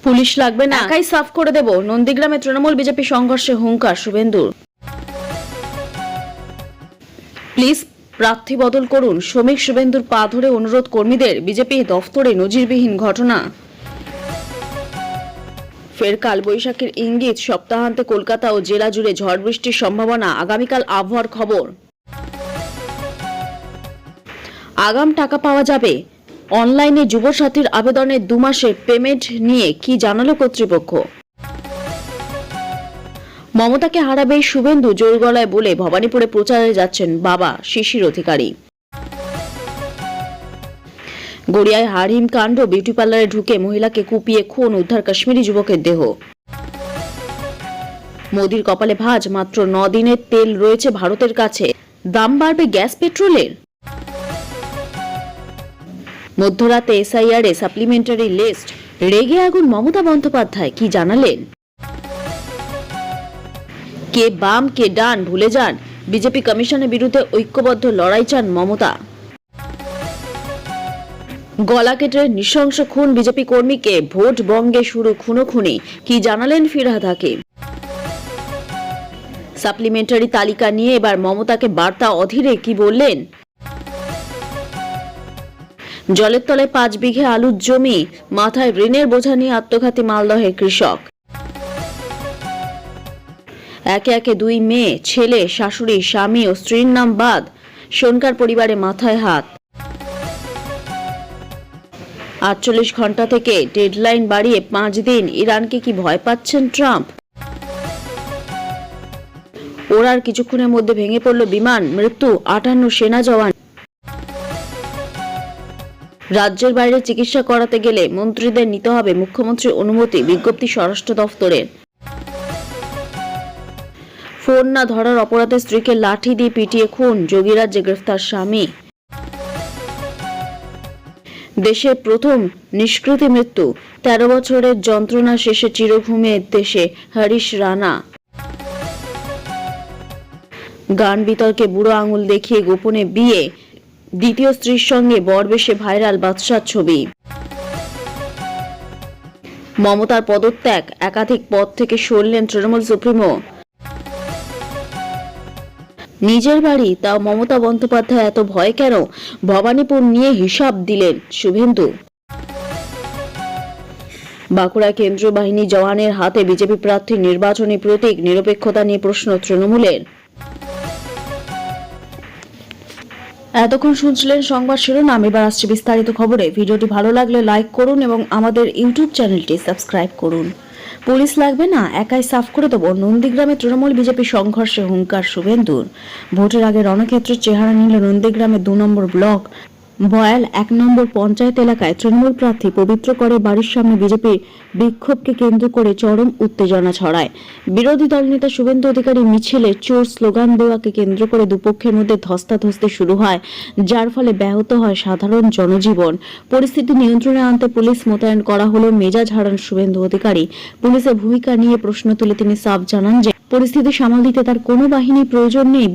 Police লাগবে না, একাই সাফ করে দেব। নন্দীগ্রামে তৃণমূল বিজেপি সংঘর্ষে হুঙ্কার শুভেন্দুর। প্লিজ প্রার্থী বদল করুন, শ্রমিক শুভেন্দুর পা ধরে অনুরোধ কর্মীদের। বিজেপি দফতরে নজিরবিহীন ঘটনা। ফের কালবৈশাখীর ইঙ্গিত, সপ্তাহান্তে কলকাতা ও জেলা জুড়ে ঝড় বৃষ্টির সম্ভাবনা। আগামীকাল আবহাওয়ার খবর। আগাম টাকা পাওয়া যাবে। অনলাইনে যুবসাথীর আবেদনের 2 মাসের পেমেন্ট নিয়ে কি জানালো কর্তৃপক্ষ। মমতাকে হারাবে শুভেন্দু, জোর গলায় বলে ভবানীপুরে প্রচারে যাচ্ছেন বাবা শিশির অধিকারী। গড়িয়ায় হাড়হিম কাণ্ড, বিউটি পার্লারে ঢুকে মহিলাকে কুপিয়ে খুন, উদ্ধার কাশ্মীরি যুবকের দেহ। মোদির কপালে ভাঁজ, মাত্র 9 দিনের তেল রয়েছে ভারতের কাছে। দাম বাড়বে গ্যাস পেট্রোলের। মধ্যরাতে এসআইআর এ সাপ্লিমেন্টারি লিস্ট। রেগে আগুন মমতা বন্দ্যোপাধ্যায়, কি জানালেন। কে বাম কে ডান ভুলে যান, বিজেপি কমিশনের বিরুদ্ধে ঐক্যবদ্ধ লড়াই চান মমতা। গলা কেটে নৃশংস খুন বিজেপি কর্মীকে, ভোট বঙ্গে শুরু খুনোখুনি, কি জানালেন ফিরহাদ হাকিম। সাপ্লিমেন্টারি তালিকা নিয়ে এবার মমতাকে বার্তা, অধীরে কি বললেন। জলের তলায় 5 বিঘে আলুর জমি, মাথায় ঋণের বোঝা নিয়ে আত্মঘাতী মালদহের কৃষক। একে একে 2 মেয়ে, ছেলে, শাশুড়ি, স্বামী ও স্ত্রীর নাম বাদ। সোনকার পরিবারে মাথায় হাত। 48 ঘন্টা থেকে ডেডলাইন বাড়িয়ে 5 দিন। ইরানকে কি ভয় পাচ্ছেন ট্রাম্প। ওরার কিছুক্ষণের মধ্যে ভেঙে পড়ল বিমান, মৃত্যু 58 সেনা জওয়ান। রাজ্যের বাইরে চিকিৎসা করাতে গেলে মন্ত্রীদের নিতে হবে মুখ্যমন্ত্রীর অনুমতি, বিজ্ঞপ্তি স্বরাষ্ট্র দফতরের। ফোন না ধরার অপরাধে স্ত্রীকে লাঠি দিয়ে পিটিয়ে খুন, যোগীরাজ্যে গ্রেফতার স্বামী। দেশের প্রথম নিষ্কৃতি মৃত্যু, 13 বছরের যন্ত্রণা শেষে চিরঘুমে দেশে হরিশ রানা। গান বিতর্কে বুড়ো আঙুল দেখিয়ে গোপনে বিয়ে, দ্বিতীয় স্ত্রীর সঙ্গে বরবেশে ভাইরাল বাদশার ছবি। মমতার পদত্যাগ, একাধিক পদ থেকে সরলেন তৃণমূল সুপ্রিমো। নিজের বাড়ি, তাও মমতা বন্দ্যোপাধ্যায় এত ভয় কেন, ভবানীপুর নিয়ে হিসাব দিলেন শুভেন্দু। বাঁকুড়া কেন্দ্রীয় বাহিনী জওয়ানের হাতে বিজেপি প্রার্থী নির্বাচনী প্রতীক, নিরপেক্ষতা নিয়ে প্রশ্ন তৃণমূলের। এতক্ষণ শুনছিলেন সংবাদ শিরোনাম, এবার আসছে বিস্তারিত খবরে। ভিডিওটি ভালো লাগলে লাইক করুন এবং আমাদের ইউটিউব চ্যানেলটি সাবস্ক্রাইব করুন। পুলিশ লাগবে না, একাই সাফ করে দেব। নন্দীগ্রামে তৃণমূল বিজেপি সংঘর্ষে হুঙ্কার শুভেন্দুর। ভোটের আগে রণক্ষেত্রের চেহারা নিল নন্দীগ্রামে 2 নম্বর ব্লক বয়াল 1 নম্বর পঞ্চায়েত এলাকায় তৃণমূল প্রার্থী পবিত্র করে বাড়ির সামনে বিজেপির বিক্ষোভকে কেন্দ্র করে চরম উত্তেজনা ছড়ায়। বিরোধী দলনেতা শুভেন্দু অধিকারী মিছিলে চোর স্লোগান দেওয়াকে কেন্দ্র করে দুপক্ষের মধ্যে ধস্তাধস্তি শুরু হয়, যার ফলে ব্যাহত হয় সাধারণ জনজীবন। পরিস্থিতি নিয়ন্ত্রণে আনতে পুলিশ মোতায়েন করা হলো। মেজাজ হারান শুভেন্দু অধিকারী। পুলিশের ভূমিকা নিয়ে প্রশ্ন তুলে তিনি সাফ জানান যে পরিস্থিতি সামাল দিতে তার কোনো বাহিনীর প্রয়োজন নেই।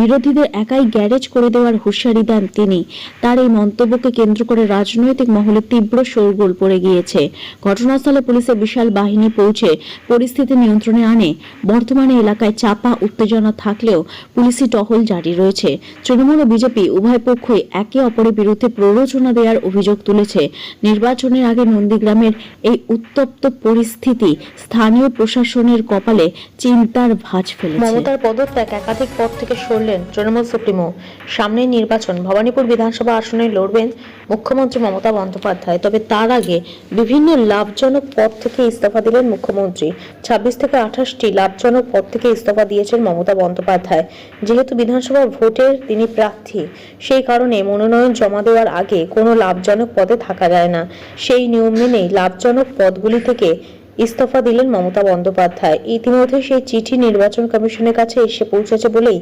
বিরোধীদের একাই গ্যারেজ করে দেওয়ার হুঁশিয়ারি দেন তিনি। তার এই মন্তব্যকে কেন্দ্র করে রাজনৈতিক মহলে তীব্র শোরগোল পড়ে গিয়েছে। ঘটনাস্থলে পুলিশের বিশাল বাহিনী পৌঁছে পরিস্থিতি নিয়ন্ত্রণে আনে। বর্তমানে এলাকায় চাপা উত্তেজনা থাকলেও পুলিশি টহল জারি রয়েছে। তৃণমূল ও বিজেপি উভয় পক্ষই একে অপরের বিরুদ্ধে প্ররোচনা দেওয়ার অভিযোগ তুলেছে। নির্বাচনের আগে নন্দীগ্রামের এই উত্তপ্ত পরিস্থিতি স্থানীয় প্রশাসনের কপালে চিন্তার ভাঁজ ফেলেছে। মমতার পদত্যাগ, একাধিক পদ থেকে সরলেন তৃণমূল সুপ্রিমো। সামনের নির্বাচন, ভবানীপুর বিধানসভা আসনে লড়বেন মুখ্যমন্ত্রী মমতা বন্দ্যোপাধ্যায়। তবে তার আগে বিভিন্ন লাভজনক পদ থেকে ইস্তফা দিলেন মুখ্যমন্ত্রী। 26 থেকে 28টি লাভজনক পদ থেকে ইস্তফা দিয়েছেন মমতা বন্দ্যোপাধ্যায়। যেহেতু বিধানসভা ভোটের তিনি প্রার্থী, সেই কারণে মনোনয়ন জমা দেওয়ার আগে কোনো লাভজনক পদে থাকা যায় না। সেই নিয়ম মেনেই লাভজনক পদগুলি থেকে ইস্তফা দিলেন মমতা বন্দ্যোপাধ্যায়। ইতিমধ্যে সেই চিঠি নির্বাচন কমিশনের কাছে এসে পৌঁছেছে বলেই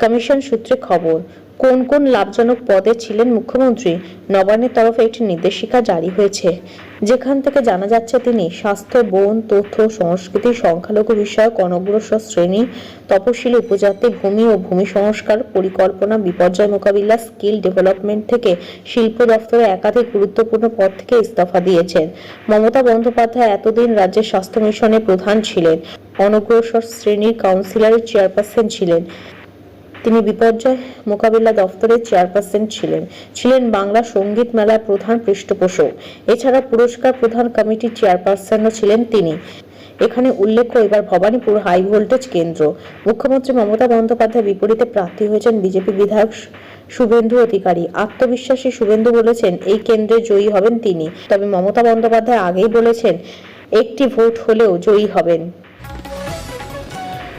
কমিশন সূত্রে খবর। কোন কোন লাভজনক পদে ছিলেন মুখ্যমন্ত্রী, নবান্নের তরফে একটি নির্দেশিকা জারি হয়েছে, যেখান থেকে জানা যাচ্ছে তিনি স্বাস্থ্য, বন, তথ্য, সংস্কৃতি, সংখ্যালঘু বিষয়ক, অনগ্রসর শ্রেণী, তপশিলি উপজাতি, ভূমি ও ভূমি সংস্কার, পরিকল্পনা, বিপর্যয় মোকাবিলা, স্কিল ডেভেলপমেন্ট থেকে শিল্প দপ্তরে একাধিক গুরুত্বপূর্ণ পদ থেকে ইস্তফা দিয়েছেন। মমতা বন্দ্যোপাধ্যায় এতদিন রাজ্যের স্বাস্থ্য মিশনের প্রধান ছিলেন, অনগ্রসর শ্রেণীর কাউন্সিলরের চেয়ারপারসন ছিলেন, তিনি বিপর্যয় মোকাবিলা দফতরের চেয়ারপারসন ছিলেন বাংলা সঙ্গীত মেলার প্রধান পৃষ্ঠপোষক। এছাড়া পুরস্কার প্রধান কমিটির চেয়ারপারসনও ছিলেন তিনি। এখানে উল্লেখ্য, এবার ভবানীপুর হাই ভোল্টেজ কেন্দ্র। মুখ্যমন্ত্রী মমতা বন্দ্যোপাধ্যায় বিপরীতে প্রার্থী হয়েছেন বিজেপি বিধায়ক শুভেন্দু অধিকারী। আত্মবিশ্বাসী শুভেন্দু বলেছেন এই কেন্দ্রে জয়ী হবেন তিনি। তবে মমতা বন্দ্যোপাধ্যায় আগেই বলেছেন একটি ভোট হলেও জয়ী হবেন।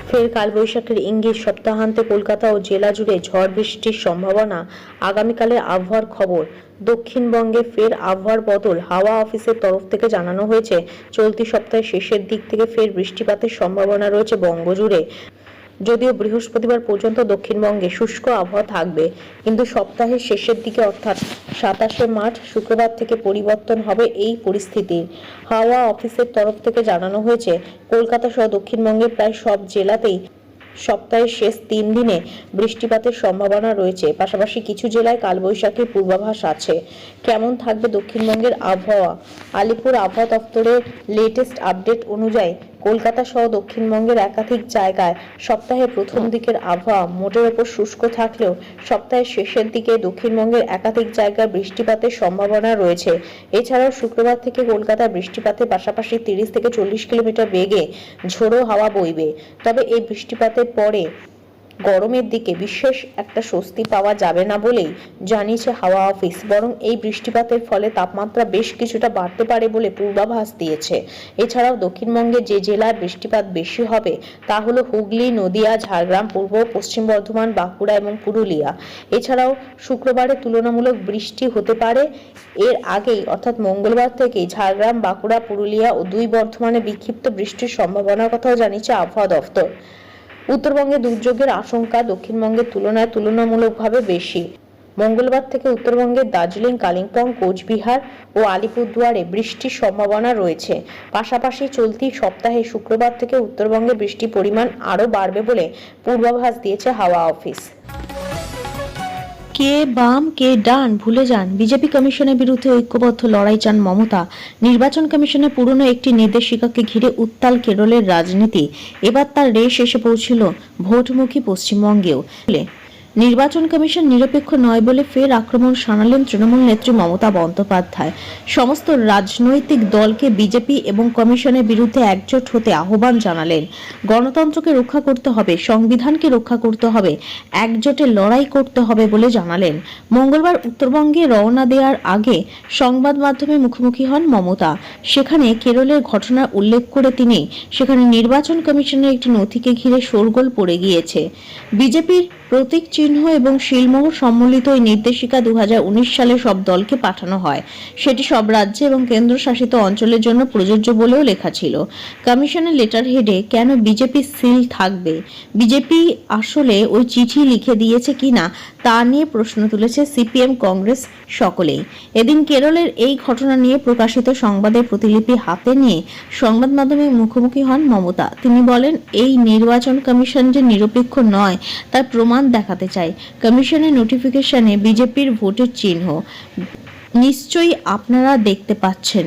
ফের কালবৈশাখীর ইঙ্গিত, সপ্তাহান্তে কলকাতা ও জেলা জুড়ে ঝড় বৃষ্টির সম্ভাবনা। আগামীকালের আবহাওয়ার খবর। দক্ষিণবঙ্গে ফের আবহাওয়ার বদল। হাওয়া অফিসের তরফ থেকে জানানো হয়েছে চলতি সপ্তাহের শেষের দিক থেকে ফের বৃষ্টিপাতের সম্ভাবনা রয়েছে বঙ্গজুড়ে। যদিও বৃহস্পতিবার পর্যন্ত দক্ষিণবঙ্গে শুষ্ক আবহাওয়া থাকবে, কিন্তু সপ্তাহের শেষের দিকে অর্থাৎ 27শে মার্চ শুক্রবার থেকে পরিবর্তন হবে এই পরিস্থিতির। হাওয়া অফিসের তরফ থেকে জানানো হয়েছে কলকাতা সহ দক্ষিণবঙ্গের প্রায় সব জেলাতেই সপ্তাহের শেষ 3 দিনে বৃষ্টিপাতের সম্ভাবনা রয়েছে। পাশাপাশি কিছু জেলায় কালবৈশাখীর পূর্বাভাস আছে। কেমন থাকবে দক্ষিণবঙ্গের আবহাওয়া? আলিপুর আবহাওয়া দপ্তরের লেটেস্ট আপডেট অনুযায়ী কলকাতা সহ দক্ষিণবঙ্গের একাধিক জায়গায় সপ্তাহের প্রথম দিকের আবহাওয়া মোটের ওপর শুষ্ক থাকলেও সপ্তাহের শেষের দিকে দক্ষিণবঙ্গের একাধিক জায়গায় বৃষ্টিপাতের সম্ভাবনা রয়েছে। এছাড়াও শুক্রবার থেকে কলকাতায় বৃষ্টিপাতের পাশাপাশি 30 থেকে 40 কিলোমিটার বেগে ঝোড়ো হাওয়া বইবে। তবে এই বৃষ্টিপাতের পরে গরমের দিকে বিশেষ একটা স্বস্তি পাওয়া যাবে না বলেই জানিয়েছে হাওয়া অফিস, বরং এই বৃষ্টিপাতের ফলে তাপমাত্রা বেশ কিছুটা বাড়তে পারে বলে পূর্বাভাস দিয়েছে। এছাড়াও দক্ষিণবঙ্গে যে জেলায় বৃষ্টিপাত বেশি হবে তা হলো হুগলি, নদিয়া, ঝাড়গ্রাম, পূর্ব পশ্চিম বর্ধমান, বাঁকুড়া এবং পুরুলিয়া। এছাড়াও শুক্রবারে তুলনামূলক বৃষ্টি হতে পারে। এর আগেই অর্থাৎ মঙ্গলবার থেকেই ঝাড়গ্রাম, বাঁকুড়া, পুরুলিয়া ও 2 বর্ধমানে বিক্ষিপ্ত বৃষ্টির সম্ভাবনার কথাও জানিয়েছে আবহাওয়া দফতর। উত্তরবঙ্গে দুর্যোগের আশঙ্কা দক্ষিণবঙ্গের তুলনায় তুলনামূলকভাবে বেশি। মঙ্গলবার থেকে উত্তরবঙ্গের দার্জিলিং, কালিম্পং, কোচবিহার ও আলিপুরদুয়ারে বৃষ্টির সম্ভাবনা রয়েছে। পাশাপাশি চলতি সপ্তাহে শুক্রবার থেকে উত্তরবঙ্গে বৃষ্টির পরিমাণ আরও বাড়বে বলে পূর্বাভাস দিয়েছে হাওয়া অফিস। কে বাম কে ডান ভুলে যান, বিজেপি কমিশনের বিরুদ্ধে ঐক্যবদ্ধ লড়াই চান মমতা। নির্বাচন কমিশনের পুরনো একটি নির্দেশিকাকে ঘিরে উত্তাল কেরলের রাজনীতি। এবার তার রেশ এসে পৌঁছল ভোটমুখী পশ্চিমবঙ্গেও। নির্বাচন কমিশন নিরপেক্ষ নয় বলে ফের আক্রমণ শানালেন তৃণমূল নেত্রী মমতা বন্দ্যোপাধ্যায়। সমস্ত রাজনৈতিক দলকে বিজেপি এবং কমিশনের বিরুদ্ধে একজোট হতে আহ্বান জানালেন। গণতন্ত্রকে রক্ষা করতে হবে, সংবিধানকে রক্ষা করতে হবে, একজোটে লড়াই করতে হবে বলে জানালেন। মঙ্গলবার উত্তরবঙ্গে রওনা দেওয়ার আগে সংবাদ মাধ্যমে মুখোমুখি হন মমতা। সেখানে কেরলের ঘটনার উল্লেখ করে তিনি সেখানে নির্বাচন কমিশনের একটি নথিকে ঘিরে শোরগোল পড়ে গিয়েছে। বিজেপির প্রতীক চিহ্ন এবং শিলমোহর সম্মিলিত এই নির্দেশিকা 2019 সালে সব দলকে পাঠানো হয়। সেটি সব রাজ্য এবং কেন্দ্রশাসিত অঞ্চলের জন্য প্রযোজ্য বলেও লেখা ছিল। কমিশনের লেটার হেডে কেন বিজেপি সিল থাকবে, বিজেপি আসলে ওই চিঠি লিখে দিয়েছে কিনা তা নিয়ে প্রশ্ন তুলেছে সিপিএম, কংগ্রেস সকলেই। এদিন কেরলের এই ঘটনা নিয়ে প্রকাশিত সংবাদের প্রতিলিপি হাতে নিয়ে সংবাদ মাধ্যমে মুখোমুখি হন মমতা। তিনি বলেন, এই নির্বাচন কমিশন যে নিরপেক্ষ নয় তার প্রমাণ দেখাতে চাই। কমিশনের নোটিফিকেশনে বিজেপির ভোটের চিহ্ন নিশ্চয়ই আপনারা দেখতে পাচ্ছেন।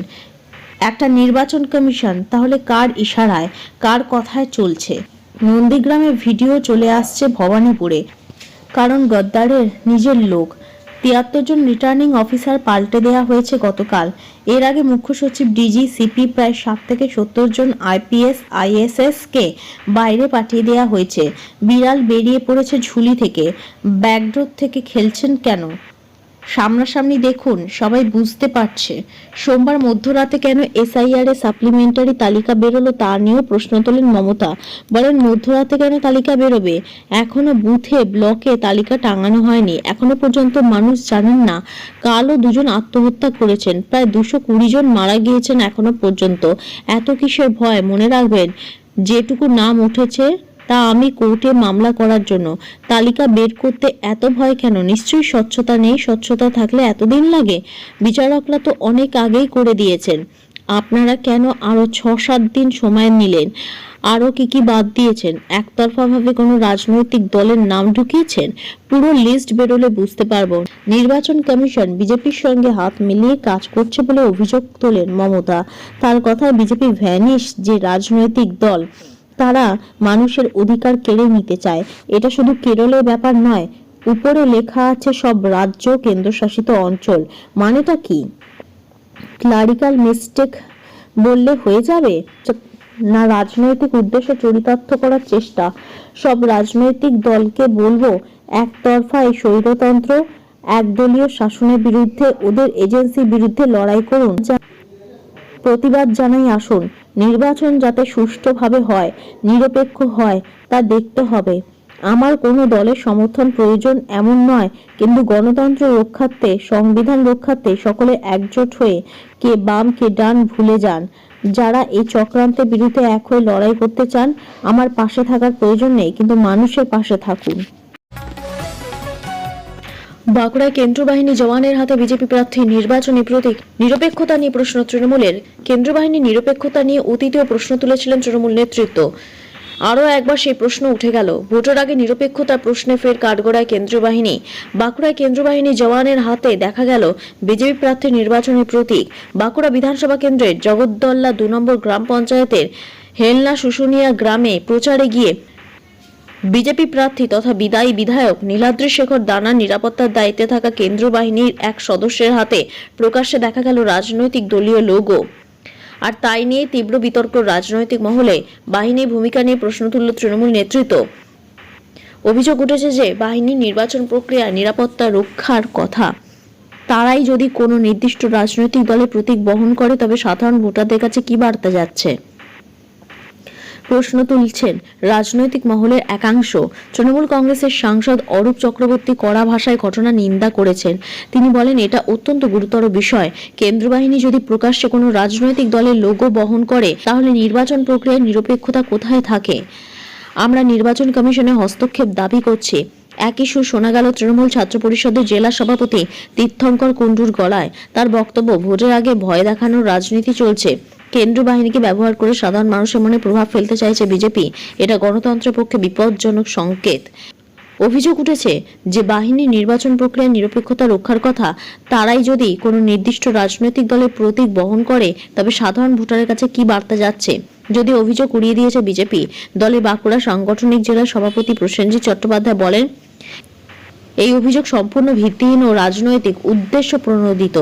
একটা নির্বাচন কমিশন তাহলে কার ইশারায়, কার কথায় চলছে? নন্দীগ্রামে ভিডিও চলে আসছে ভবানীপুরে, কারণ গদ্দারের নিজের লোক। 73 জন রিটার্নিং অফিসার পাল্টে দেওয়া হয়েছে গতকাল। এর আগে মুখ্য সচিব, ডিজি, সিপি প্রায় 60 থেকে 70 জন আইপিএস, আইএসএস কে বাইরে পাঠিয়ে দেওয়া হয়েছে। বিড়াল বেরিয়ে পড়েছে ঝুলি থেকে। ব্যাকডোর থেকে খেলছেন কেন? সামনাসামনি দেখুন, সবাই বুঝতে পারছে। সোমবার মধ্যরাতে কেন এসআইআর এ সাপ্লিমেন্টারি তালিকা বেরোলো তা নিয়েও প্রশ্ন তোলেন মমতা। বলেন, মধ্যরাতে কেন তালিকা বেরোবে? এখনো বুথে, ব্লকে তালিকা টাঙানো হয়নি। এখনো পর্যন্ত মানুষ জানেন না কালও 2 জন আত্মহত্যা করেছেন, প্রায় 220 জন মারা গিয়েছেন এখনো পর্যন্ত। এত কিসের ভয়? মনে রাখবেন, যেটুকু নাম উঠেছে তা আমি কোর্টে মামলা করার জন্য। তালিকা বের করতে এত ভয় কেন? নিশ্চয়ই স্বচ্ছতা নেই। স্বচ্ছতা থাকলে এতদিন লাগে? বিচারকরা তো অনেক আগেই করে দিয়েছেন। আপনারা কেন আরো 6-7 দিন সময় নিলেন? আরো কি বাদ দিয়েছেন? একতরফাভাবে কোনো রাজনৈতিক দলের নাম ঢুকিয়েছেন? পুরো লিস্ট বেরোলে বুঝতে পারবো। নির্বাচন কমিশন বিজেপির সঙ্গে হাত মিলিয়ে কাজ করছে বলে অভিযোগ তোলেন মমতা। তার কথায় বিজেপি ভ্যানিশ যে রাজনৈতিক দল, তারা মানুষের অধিকার কেড়ে নিতে চায়। এটা শুধু কেরলের ব্যাপার নয়, উপরে লেখা আছে সব রাজ্য কেন্দ্রশাসিত অঞ্চল। মানেটা কি? ক্লারিক্যাল মিস্টেক বললে হয়ে যাবে? না রাজনৈতিক উদ্দেশ্য চরিতার্থ করার চেষ্টা? সব রাজনৈতিক দলকে বলবো, একতরফা এই স্বৈরতন্ত্র, একদলীয় শাসনের বিরুদ্ধে, ওদের এজেন্সির বিরুদ্ধে লড়াই করুন। প্রতিবাদ জানাই আসুন। নির্বাচন যাতে সুষ্ঠুভাবে হয়, নিরপেক্ষ হয়, তা দেখতে হবে। আমার কোনো দলের সমর্থন প্রয়োজন এমন নয়, কিন্তু গণতন্ত্র রক্ষার্থে, সংবিধান রক্ষার্থে সকলে একজোট হয়ে কে বাম কে ডান ভুলে যান। যারা এই চক্রান্তের বিরুদ্ধে এক হয়ে লড়াই করতে চান, আমার পাশে থাকার প্রয়োজন নেই, কিন্তু মানুষের পাশে থাকুন। বাঁকুড়ায় কেন্দ্র বাহিনী জওয়ানের হাতে বিজেপি প্রার্থী নির্বাচনী প্রতীক। নিরপেক্ষতা নিয়ে প্রশ্ন তৃণমূলের। কেন্দ্র বাহিনীর নিরপেক্ষতা নিয়ে অতীতেও প্রশ্ন তুলেছিলেন তৃণমূল নেতৃত্ব। আরও একবার সেই প্রশ্ন উঠে গেল। ভোটের আগে নিরপেক্ষতার প্রশ্নে ফের কাঠগড়ায় কেন্দ্রীয় বাহিনী। বাঁকুড়ায় কেন্দ্র বাহিনী জওয়ানের হাতে দেখা গেল বিজেপি প্রার্থীর নির্বাচনী প্রতীক। বাঁকুড়া বিধানসভা কেন্দ্রের জগদ্দল্লা 2 নম্বর গ্রাম পঞ্চায়েতের হেলনা শুশুনিয়া গ্রামে প্রচারে গিয়ে বিজেপি প্রার্থী তথা বিদায়ী বিধায়ক নীলাদ্রি শেখর দানার নিরাপত্তার দায়িত্বে থাকা কেন্দ্র বাহিনীর এক সদস্যের হাতে প্রকাশ্যে দেখা গেল রাজনৈতিক দলীয় লোগো। আর তাই নিয়ে তীব্র বিতর্ক রাজনৈতিক মহলে। বাহিনীর ভূমিকা নিয়ে প্রশ্ন তুলল তৃণমূল নেতৃত্ব। অভিযোগ উঠেছে যে বাহিনীর নির্বাচন প্রক্রিয়া নিরাপত্তা রক্ষার কথা। তারাই যদি কোনো নির্দিষ্ট রাজনৈতিক দলের প্রতীক বহন করে, তবে সাধারণ ভোটারদের কাছে কি বার্তা যাচ্ছে? প্রশ্ন তুলছেন রাজনৈতিক মহলের একাংশ। তৃণমূল কংগ্রেসের সাংসদ অরূপ চক্রবর্তী কড়া ভাষায় ঘটনা নিন্দা করেছেন। তিনি বলেন, এটা অত্যন্ত গুরুতর বিষয়। কেন্দ্র বাহিনী যদি প্রকাশ্যে কোনো রাজনৈতিক দলের লোগো বহন করে, তাহলে নির্বাচন প্রক্রিয়ার নিরপেক্ষতা কোথায় থাকে? আমরা নির্বাচন কমিশনের হস্তক্ষেপ দাবি করছি। একই সুর শোনা গেল তৃণমূল ছাত্র পরিষদের জেলা সভাপতি তীর্থঙ্কর কুণ্ডুর গলায়। তার বক্তব্য, ভোটের আগে ভয় দেখানোর রাজনীতি চলছে। কেন্দ্র বাহিনীকে ব্যবহার করে সাধারণ মানুষের মনে প্রভাব ফেলতে চাইছে বিজেপি। এটা গণতন্ত্রের পক্ষে বিপজ্জনক সংকেত। অভিযোগ উঠেছে যে বাহিনীর নির্বাচন প্রক্রিয়ার নিরপেক্ষতা রক্ষার কথা। তারাই যদি কোনো নির্দিষ্ট রাজনৈতিক দলের প্রতীক বহন করে, তবে সাধারণ ভোটারের কাছে কি বার্তা যাচ্ছে? যদি অভিযোগ উড়িয়ে দিয়েছে বিজেপি। দলের বাঁকুড়া সাংগঠনিক জেলা সভাপতি প্রসেনজিৎ চট্টোপাধ্যায় বলেন, এই অভিযোগ সম্পূর্ণ ভিত্তিহীন ও রাজনৈতিক উদ্দেশ্য প্রণোদিত।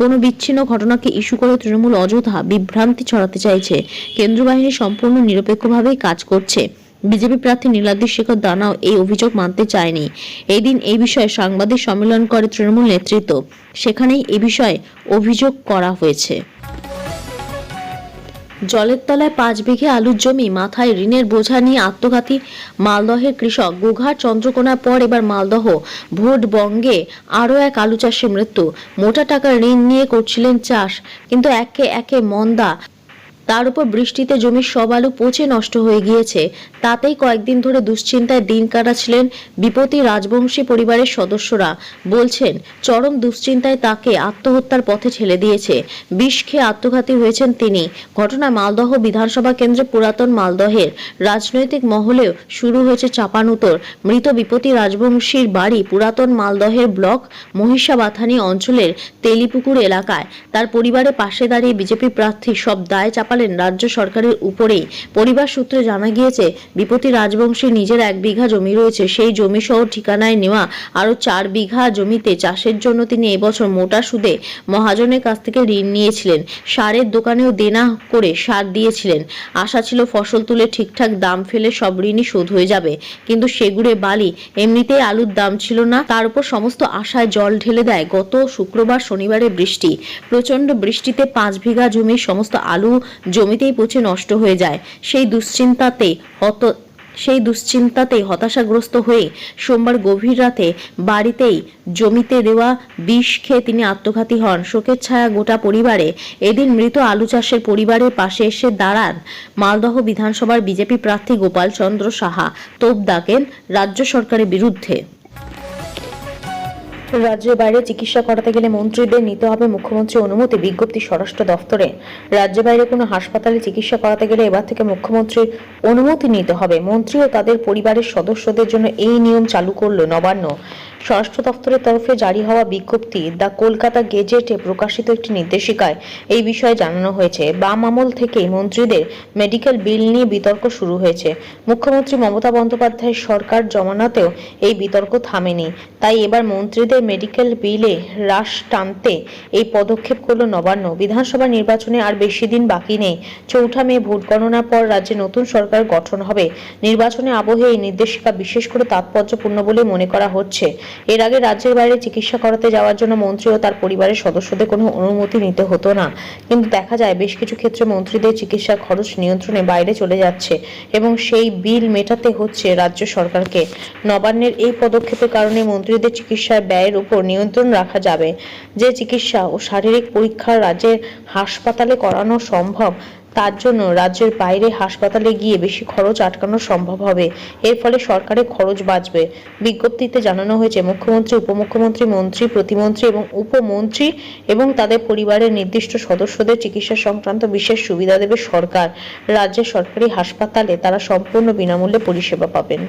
কোনো বিচ্ছিন্ন ঘটনাকে ইস্যু করে তৃণমূল অযথা বিভ্রান্তি ছড়াতে চাইছে। কেন্দ্র বাহিনী সম্পূর্ণ নিরপেক্ষভাবেই কাজ করছে। বিজেপি প্রার্থী নীলাদ্রি শেখর দানাও এই অভিযোগ মানতে চায়নি। এই দিন এই বিষয়ে সাংবাদিক সম্মেলন করে তৃণমূল নেতৃত্ব। সেখানেই এই বিষয়ে অভিযোগ করা হয়েছে। জলের তলায় 5 বিঘে আলুর জমি, মাথায় ঋণের বোঝা নিয়ে আত্মঘাতী মালদহের কৃষক। গোঘাট চন্দ্রকোনার পর এবার মালদহ। ভোটবঙ্গে আরও এক আলু চাষির মৃত্যু। মোটা টাকার ঋণ নিয়ে করছিলেন চাষ, কিন্তু একে একে মন্দা। তার উপর বৃষ্টিতে জমির সব আলু পচে নষ্ট হয়ে গিয়েছে। তাতেই কয়েকদিন ধরে দুশ্চিন্তায় দিন কাটাচ্ছিলেন বিপত্তি রাজবংশী পরিবারের সদস্যরা। বলছেন, চরম দুশ্চিন্তায় তাকে আত্মহত্যার পথে ঠেলে দিয়েছে। বিষ খেয়ে আত্মঘাতী হয়েছেন তিনি। ঘটনা মালদহ বিধানসভা কেন্দ্রে পুরাতন মালদহের। রাজনৈতিক মহলেও শুরু হয়েছে চাপানুতর। মৃত বিপত্তি রাজবংশীর বাড়ি পুরাতন মালদহের ব্লক মহিষাবাথানি অঞ্চলের তেলিপুকুর এলাকায়। তার পরিবারের পাশে দাঁড়িয়ে বিজেপি প্রার্থী সব দায় চাপালেন রাজ্য সরকারের উপরেই। পরিবার সূত্রে জানা গিয়েছে, বিপত্তি রাজবংশীর নিজের 1 বিঘা জমি রয়েছে। সেই জমি সহ ঠিকানায় নেওয়া আরো 4 বিঘা জমিতে চাষের জন্য তিনি এবছর মোটা সুদে মহাজনের কাছ থেকে ঋণ নিয়েছিলেন। সারের দোকানেও দেনা করে সার দিয়েছিলেন। আশা ছিল ফসল তুলে ঠিকঠাক দাম ফেলে সব ঋণই শোধ হয়ে যাবে, কিন্তু সেগুড়ে বালি। এমনিতেই আলুর দাম ছিল না, তার উপর সমস্ত আশায় জল ঢেলে দেয় গত শুক্রবার শনিবারের বৃষ্টি। প্রচন্ড বৃষ্টিতে 5 বিঘা জমির সমস্ত আলু জমিতেই পচে নষ্ট হয়ে যায়। সেই দুশ্চিন্তাতে সেই দুশ্চিন্তাতেই হতাশাগ্রস্ত হয়ে সোমবার গভীর রাতে বাড়িতেই জমিতে দেওয়া বিষ খেয়ে তিনি আত্মঘাতী হন। শোকের ছায়া গোটা পরিবারে। এদিন মৃত আলু চাষের পরিবারের পাশে এসে দাঁড়ান মালদহ বিধানসভার বিজেপি প্রার্থী গোপাল চন্দ্র সাহা। তোপ দাগেন রাজ্য সরকারের বিরুদ্ধে। রাজ্যের বাইরে চিকিৎসা করাতে গেলে মন্ত্রীদের নিতে হবে মুখ্যমন্ত্রী অনুমতি, বিজ্ঞপ্তি স্বরাষ্ট্র দফতরে। রাজ্যের বাইরে কোনো হাসপাতালে চিকিৎসা করাতে গেলে এবার থেকে মুখ্যমন্ত্রীর অনুমতি নিতে হবে। মন্ত্রী ও তাদের পরিবারের সদস্যদের জন্য এই নিয়ম চালু করলো নবান্ন। স্বরাষ্ট্র দফতরের তরফে জারি হওয়া বিজ্ঞপ্তি দ্য কলকাতা গেজেটে প্রকাশিত একটি নির্দেশিকায় এই বিষয়ে জানানো হয়েছে। বাম আমল থেকেই মন্ত্রীদের মেডিকেল বিল নিয়ে বিতর্ক শুরু হয়েছে। মুখ্যমন্ত্রী মমতা বন্দ্যোপাধ্যায়ের সরকার জমানাতেও এই বিতর্ক থামেনি। তাই এবার মন্ত্রীদের মেডিকেল বিলে হ্রাস টানতে এই পদক্ষেপ করল নবান্ন। বিধানসভা নির্বাচনে আর বেশি দিন বাকি নেই। 4 মে ভোট গণনার পর রাজ্যে নতুন সরকার গঠন হবে। নির্বাচনে আবহে এই নির্দেশিকা বিশেষ করে তাৎপর্যপূর্ণ বলে মনে করা হচ্ছে। এর আগে রাজ্যের বাইরে চিকিৎসা করাতে যাওয়ার জন্য মন্ত্রী ও তার পরিবারের সদস্যদের কোনো অনুমতি নিতে হতো না, কিন্তু দেখা যায় বেশ কিছু ক্ষেত্রে মন্ত্রীদের চিকিৎসার খরচ নিয়ন্ত্রণে বাইরে চলে যাচ্ছে এবং সেই বিল মেটাতে হচ্ছে রাজ্য সরকারকে। নবান্নের এই পদক্ষেপের কারণে মন্ত্রীদের চিকিৎসার ব্যয়ের উপর নিয়ন্ত্রণ রাখা যাবে। যে চিকিৎসা ও শারীরিক পরীক্ষা রাজ্যের হাসপাতালে করানো সম্ভব, তার জন্য রাজ্যের বাইরে হাসপাতালে গিয়ে বেশি খরচ আটকানো সম্ভব হবে। এর ফলে সরকারের খরচ বাঁচবে। বিজ্ঞপ্তিতে জানানো হয়েছে মুখ্যমন্ত্রী, উপমুখ্যমন্ত্রী, মন্ত্রী, প্রতিমন্ত্রী এবং উপমন্ত্রী এবং তাদের পরিবারের নির্দিষ্ট সদস্যদের চিকিৎসা সংক্রান্ত বিশেষ সুবিধা দেবে সরকার। রাজ্যের সরকারি হাসপাতালে তারা সম্পূর্ণ বিনামূল্যে পরিষেবা পাবেন।